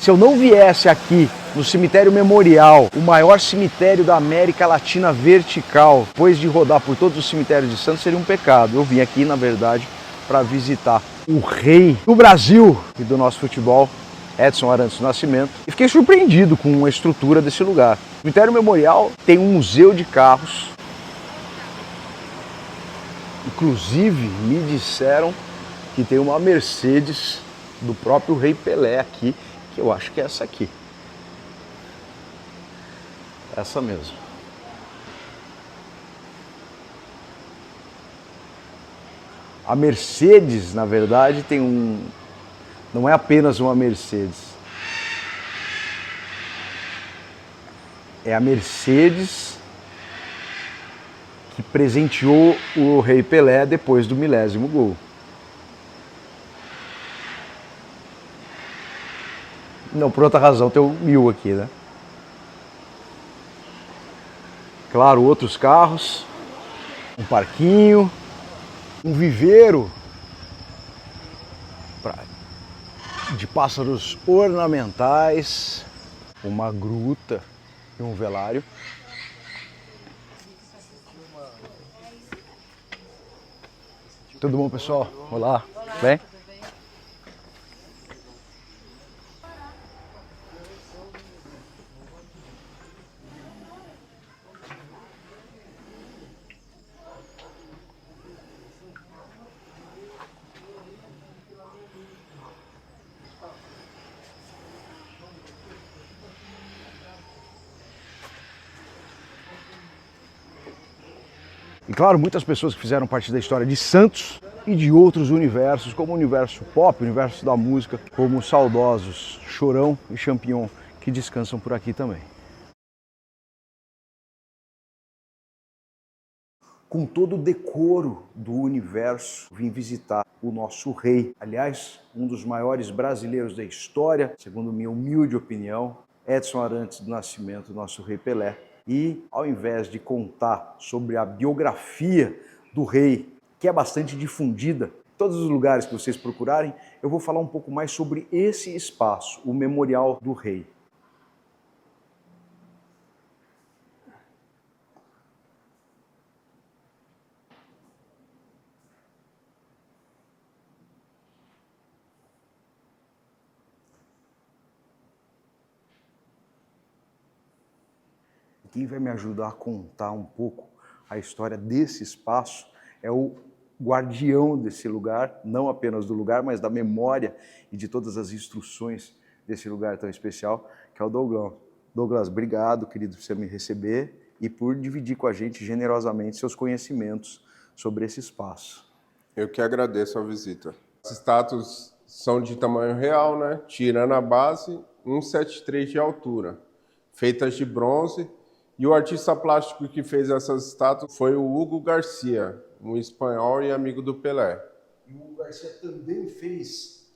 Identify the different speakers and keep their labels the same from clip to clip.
Speaker 1: Se eu não viesse aqui no Cemitério Memorial, o maior cemitério da América Latina vertical, depois de rodar por todos os cemitérios de Santos, seria um pecado. Eu vim aqui, na verdade, para visitar o rei do Brasil e do nosso futebol, Edson Arantes do Nascimento, e fiquei surpreendido com a estrutura desse lugar. O Cemitério Memorial tem um museu de carros. Inclusive, me disseram que tem uma Mercedes do próprio Rei Pelé aqui, que eu acho que é essa aqui. Essa mesmo. A Mercedes, na verdade, tem não é apenas uma Mercedes. É a Mercedes que presenteou o Rei Pelé depois do 1000º gol. Não, por outra razão, tem o 1000 aqui, né? Claro, outros carros, um parquinho, um viveiro de pássaros ornamentais, uma gruta e um velário. Tudo bom, pessoal? Olá, bem? E claro, muitas pessoas que fizeram parte da história de Santos e de outros universos, como o universo pop, o universo da música, como os saudosos Chorão e Champignon, que descansam por aqui também. Com todo o decoro do universo, vim visitar o nosso rei. Aliás, um dos maiores brasileiros da história, segundo minha humilde opinião, Edson Arantes do Nascimento, nosso Rei Pelé. E, ao invés de contar sobre a biografia do rei, que é bastante difundida, em todos os lugares que vocês procurarem, eu vou falar um pouco mais sobre esse espaço, o Memorial do Rei. Quem vai me ajudar a contar um pouco a história desse espaço é o guardião desse lugar, não apenas do lugar, mas da memória e de todas as instruções desse lugar tão especial, que é o Douglão. Douglas, obrigado, querido, por você me receber e por dividir com a gente generosamente seus conhecimentos sobre esse espaço.
Speaker 2: Eu que agradeço a visita. As estátuas são de tamanho real, né? Tirando a base, 1,73 de altura, feitas de bronze. E o artista plástico que fez essas estátuas foi o Hugo Garcia, um espanhol e amigo do Pelé.
Speaker 1: E o Hugo Garcia também fez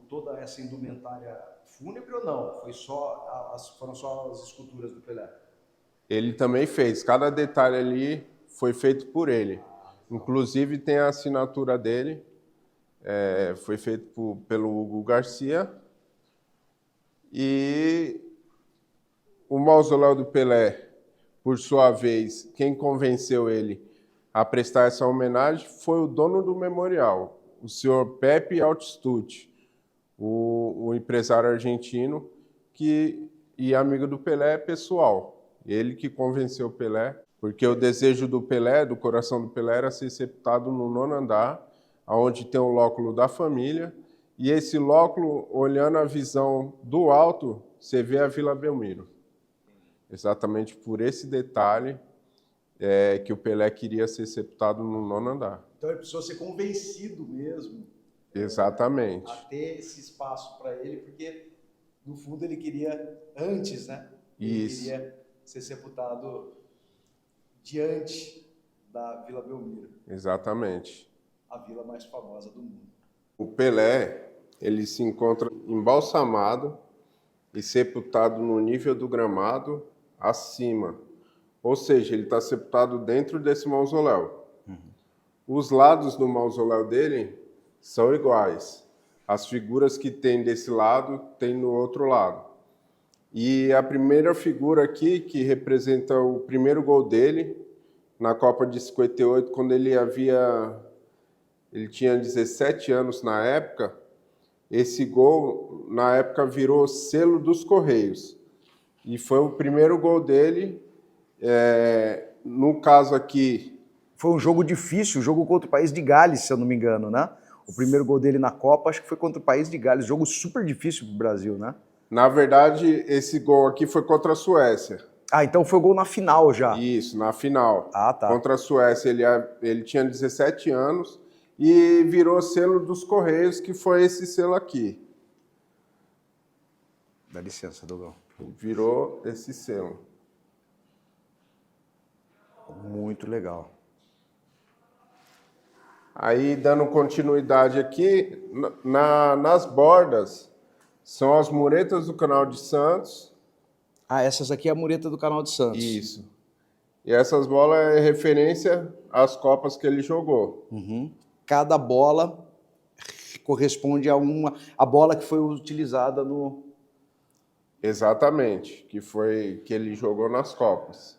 Speaker 1: toda essa indumentária fúnebre ou não? Foram só as esculturas do Pelé?
Speaker 2: Ele também fez. Cada detalhe ali foi feito por ele. Inclusive tem a assinatura dele. Foi feito pelo Hugo Garcia. E o mausoléu do Pelé, por sua vez, quem convenceu ele a prestar essa homenagem foi o dono do memorial, o senhor Pepe Altistucci, o empresário argentino e amigo do Pelé pessoal. Ele que convenceu o Pelé, porque o desejo do Pelé, do coração do Pelé, era ser sepultado no 9º andar, onde tem o lóculo da família, e esse lóculo, olhando a visão do alto, você vê a Vila Belmiro. Exatamente por esse detalhe que o Pelé queria ser sepultado no 9º andar.
Speaker 1: Então ele precisou ser convencido mesmo.
Speaker 2: Exatamente.
Speaker 1: A ter esse espaço para ele, porque no fundo ele queria antes, né? Ele queria ser sepultado diante da Vila Belmiro.
Speaker 2: Exatamente.
Speaker 1: A vila mais famosa do mundo.
Speaker 2: O Pelé, ele se encontra embalsamado e sepultado no nível do gramado acima. Ou seja, ele está sepultado dentro desse mausoléu. Os lados do mausoléu dele são iguais. As figuras que tem desse lado, tem no outro lado. E a primeira figura aqui, que representa o primeiro gol dele, na Copa de 58, quando ele tinha 17 anos na época, esse gol, na época, virou selo dos Correios. E foi o primeiro gol dele. No caso aqui...
Speaker 1: Foi um jogo difícil, um jogo contra o país de Gales, se eu não me engano, né? O primeiro gol dele na Copa, acho que foi contra o país de Gales. Jogo super difícil para o Brasil, né?
Speaker 2: Na verdade, esse gol aqui foi contra a Suécia.
Speaker 1: Ah, então foi gol na final já.
Speaker 2: Isso, na final.
Speaker 1: Ah, tá.
Speaker 2: Contra a Suécia, ele tinha 17 anos e virou selo dos Correios, que foi esse selo aqui.
Speaker 1: Dá licença, Dogão.
Speaker 2: Virou esse selo.
Speaker 1: Muito legal.
Speaker 2: Aí, dando continuidade aqui, nas bordas, são as muretas do Canal de Santos.
Speaker 1: Ah, essas aqui é a mureta do Canal de Santos.
Speaker 2: Isso. E essas bolas é referência às Copas que ele jogou.
Speaker 1: Uhum. Cada bola corresponde a bola que foi utilizada no...
Speaker 2: Exatamente, que ele jogou nas Copas.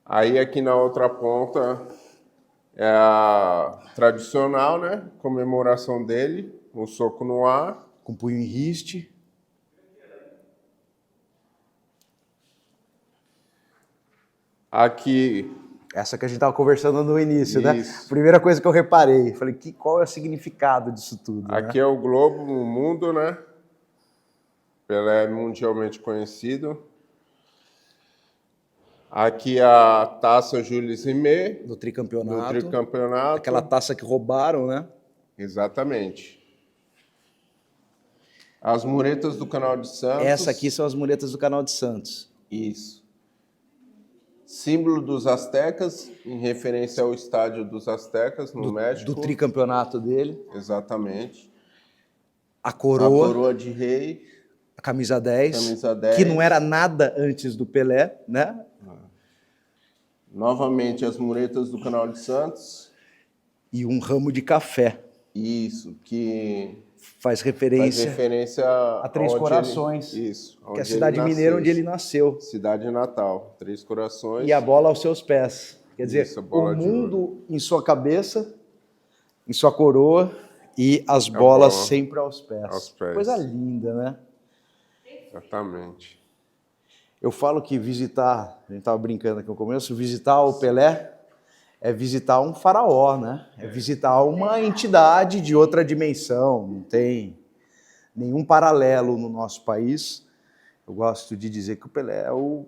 Speaker 2: Aí aqui na outra ponta é a tradicional, né? Comemoração dele, um soco no ar.
Speaker 1: Com punho em riste.
Speaker 2: Aqui...
Speaker 1: Essa que a gente estava conversando no início,
Speaker 2: Isso.
Speaker 1: né? Primeira coisa que eu reparei. Falei, qual é o significado disso tudo?
Speaker 2: Aqui
Speaker 1: né?
Speaker 2: é o globo, o mundo, né? Pelé é mundialmente conhecido. Aqui a taça Jules Rimet.
Speaker 1: Do tricampeonato.
Speaker 2: Do tricampeonato.
Speaker 1: Aquela taça que roubaram, né?
Speaker 2: Exatamente. As muretas do Canal de Santos.
Speaker 1: Essa aqui são as muretas do Canal de Santos.
Speaker 2: Isso. Símbolo dos Aztecas, em referência ao estádio dos Aztecas, no México.
Speaker 1: Do tricampeonato dele.
Speaker 2: Exatamente.
Speaker 1: A coroa.
Speaker 2: A coroa de rei.
Speaker 1: A camisa 10.
Speaker 2: Camisa 10.
Speaker 1: Que não era nada antes do Pelé, né?
Speaker 2: Novamente as muretas do Canal de Santos.
Speaker 1: E um ramo de café.
Speaker 2: Isso, que
Speaker 1: faz referência a Três Corações.
Speaker 2: Isso.
Speaker 1: Que é a cidade mineira onde ele nasceu.
Speaker 2: Cidade natal, Três Corações.
Speaker 1: E a bola aos seus pés. Quer dizer,
Speaker 2: Isso,
Speaker 1: o mundo em sua cabeça, em sua coroa, e as bolas
Speaker 2: bola
Speaker 1: sempre aos pés.
Speaker 2: Aos pés.
Speaker 1: Coisa linda, né?
Speaker 2: Exatamente.
Speaker 1: Eu falo que visitar, a gente estava brincando aqui no começo, visitar o Pelé é visitar um faraó, né? É visitar uma entidade de outra dimensão, não tem nenhum paralelo no nosso país. Eu gosto de dizer que o Pelé é o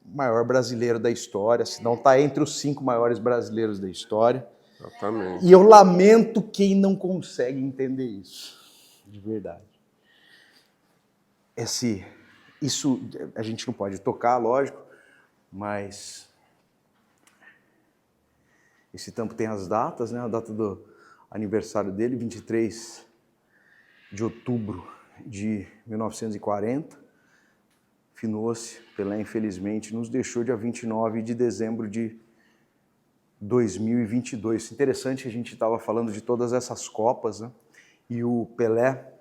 Speaker 1: maior brasileiro da história, se não está entre os 5 maiores brasileiros da história.
Speaker 2: Exatamente.
Speaker 1: E eu lamento quem não consegue entender isso, de verdade. Isso a gente não pode tocar, lógico, mas esse tampo tem as datas, né? A data do aniversário dele, 23 de outubro de 1940. Finou-se, Pelé infelizmente nos deixou dia 29 de dezembro de 2022. Interessante que a gente estava falando de todas essas Copas, né? E o Pelé,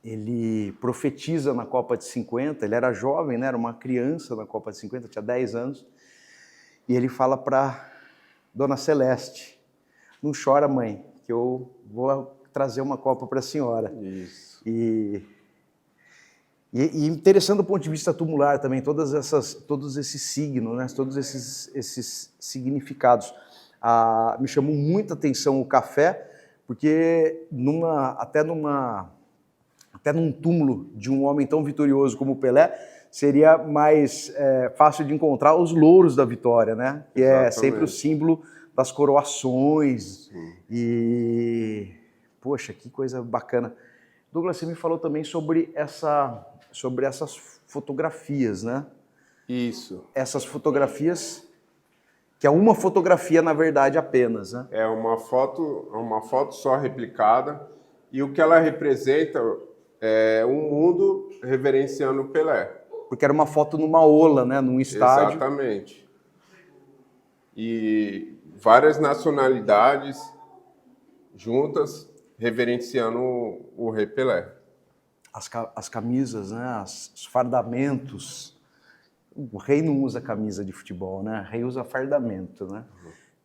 Speaker 1: ele profetiza na Copa de 50, ele era jovem, né? Era uma criança na Copa de 50, tinha 10 anos, e ele fala para Dona Celeste, não chora, mãe, que eu vou trazer uma Copa para a senhora.
Speaker 2: Isso.
Speaker 1: E interessante do ponto de vista tumular também, todos esses signos, né? Todos esses significados. Me chamou muita atenção o café, porque até num túmulo de um homem tão vitorioso como o Pelé, seria mais fácil de encontrar os louros da vitória, né? Que é sempre o símbolo das coroações.
Speaker 2: Sim.
Speaker 1: E, poxa, que coisa bacana. Douglas, você me falou também sobre essas fotografias, né?
Speaker 2: Isso.
Speaker 1: Essas fotografias, que é uma fotografia, na verdade, apenas, né?
Speaker 2: É uma foto só replicada, e o que ela representa é um mundo reverenciando o Pelé.
Speaker 1: Porque era uma foto numa ola, né? Num estádio.
Speaker 2: Exatamente. E várias nacionalidades juntas, reverenciando o Rei Pelé.
Speaker 1: As camisas, né? Os fardamentos. O rei não usa camisa de futebol, né? O rei usa fardamento, né?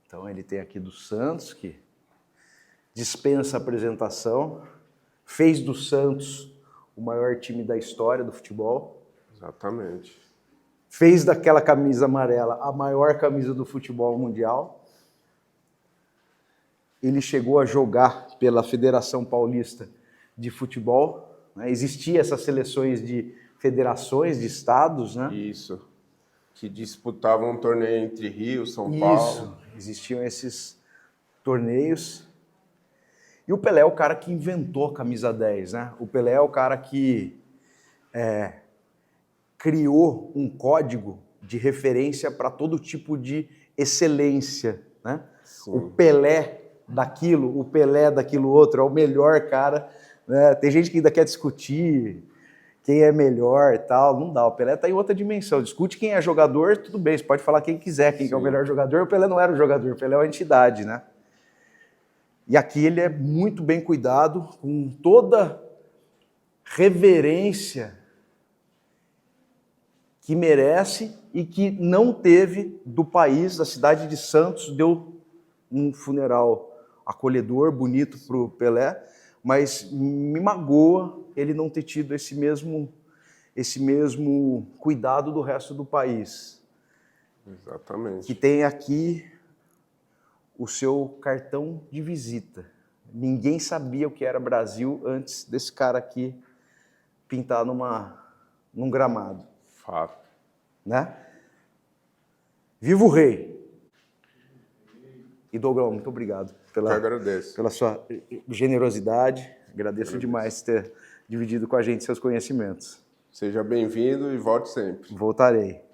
Speaker 1: Então ele tem aqui do Santos, que dispensa apresentação, fez do Santos o maior time da história do futebol.
Speaker 2: Exatamente.
Speaker 1: Fez daquela camisa amarela a maior camisa do futebol mundial. Ele chegou a jogar pela Federação Paulista de Futebol, né? Existiam essas seleções de federações, de estados, né?
Speaker 2: Isso. Que disputavam um torneio entre Rio, São Paulo.
Speaker 1: Isso, existiam esses torneios. E o Pelé é o cara que inventou a camisa 10, né? O Pelé é o cara que criou um código de referência para todo tipo de excelência, né?
Speaker 2: Sim.
Speaker 1: O Pelé daquilo outro, é o melhor cara, né? Tem gente que ainda quer discutir quem é melhor e tal, não dá, o Pelé está em outra dimensão. Discute quem é jogador, tudo bem, você pode falar quem quiser, quem é o melhor jogador, o Pelé não era o jogador, o Pelé é uma entidade, né? E aqui ele é muito bem cuidado, com toda reverência que merece e que não teve do país, da cidade de Santos, deu um funeral acolhedor, bonito para o Pelé, mas me magoa ele não ter tido esse mesmo cuidado do resto do país.
Speaker 2: Exatamente.
Speaker 1: Que tem aqui o seu cartão de visita. Ninguém sabia o que era Brasil antes desse cara aqui pintar num gramado.
Speaker 2: Fato.
Speaker 1: Né? Viva o rei! E Dogrão, muito obrigado pela sua generosidade. Agradeço demais ter dividido com a gente seus conhecimentos.
Speaker 2: Seja bem-vindo e volte sempre.
Speaker 1: Voltarei.